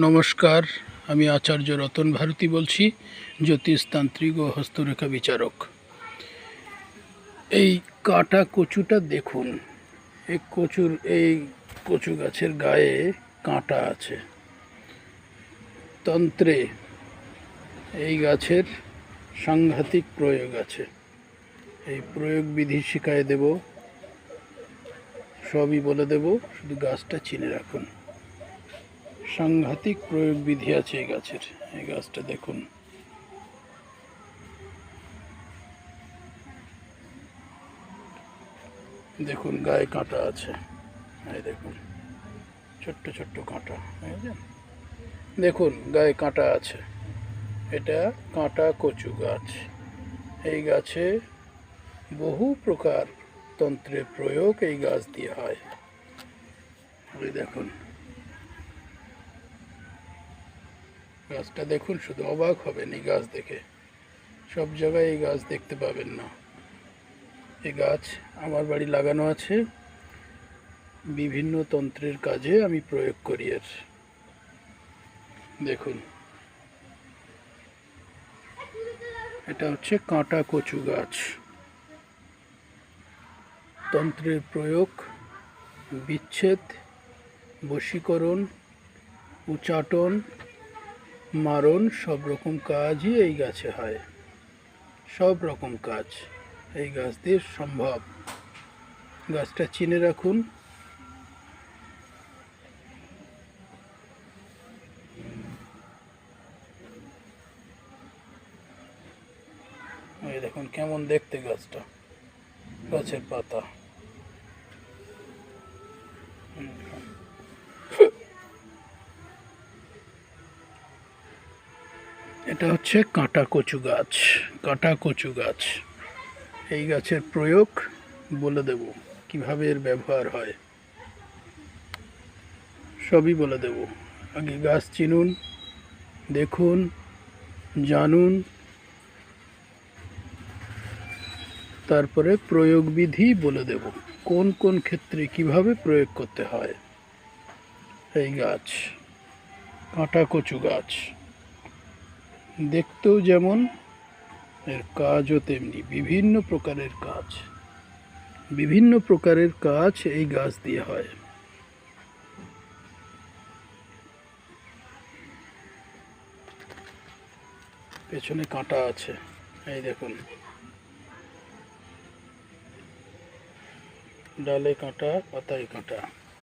নমস্কার, আমি আচার্য রতন ভারতী বলছি, জ্যোতিষতান্ত্রিক ও হস্তরেখা বিচারক। এই কাটা কচুটা দেখুন, এই কচু গাছের গায়ে কাঁটা আছে। তন্ত্রে এই গাছের সাংঘাতিক প্রয়োগ আছে। এই প্রয়োগ বিধি শিখায় দেব, সবই বলে দেব, শুধু গাছটা চিনে রাখুন। সাংঘাতিক প্রয়োগ বিধি আছে এই গাছের। এই গাছটা দেখুন, দেখুন গায়ে কাঁটা আছে। এই দেখুন ছোট্ট ছোট্ট কাঁটা, দেখুন গায়ে কাঁটা আছে। এটা কাঁটা কচু গাছ। এই গাছে বহু প্রকার তন্ত্রের প্রয়োগ এই গাছ দিয়ে হয়। ওই দেখুন গাছটা দেখুন, শুধু অবাক হবেন এই গাছ দেখে। সব জায়গায় এই গাছ দেখতে পাবেন না। এই গাছ আমার বাড়ি লাগানো আছে, বিভিন্ন তন্ত্রের কাজে আমি প্রয়োগ করি এর। দেখুন এটা হচ্ছে কাঁটা কচু গাছ। তন্ত্রের প্রয়োগ, বিচ্ছেদ, বশীকরণ, উচাটন, মারণ, সব রকম কাজই এই গাছে হয়। সব রকম কাজ এই গাছ দিয়ে সম্ভব। গাছটা চিনে রাখুন। এই দেখুন কেমন দেখতে গাছটা, গাছের পাতা। এটা হচ্ছে কাঁটা কচু গাছ। কাঁটা কচু গাছ, এই গাছের প্রয়োগ বলে দেব, কিভাবে এর ব্যবহার হয় সবই বলে দেব। আগে গাছ চিনুন, দেখুন, জানুন, তারপরে প্রয়োগ বিধি বলে দেব, কোন কোন ক্ষেত্রে কিভাবে প্রয়োগ করতে হয়। এই গাছ কাঁটা কচু গাছ, দেখতেও যেমন, এর কাজও তেমনি। বিভিন্ন প্রকারের কাজ, বিভিন্ন প্রকারের কাজ এই গাছ দিয়ে হয়। পেছনে কাঁটা আছে, এই দেখুন ডালে কাঁটা, পাতায় কাঁটা।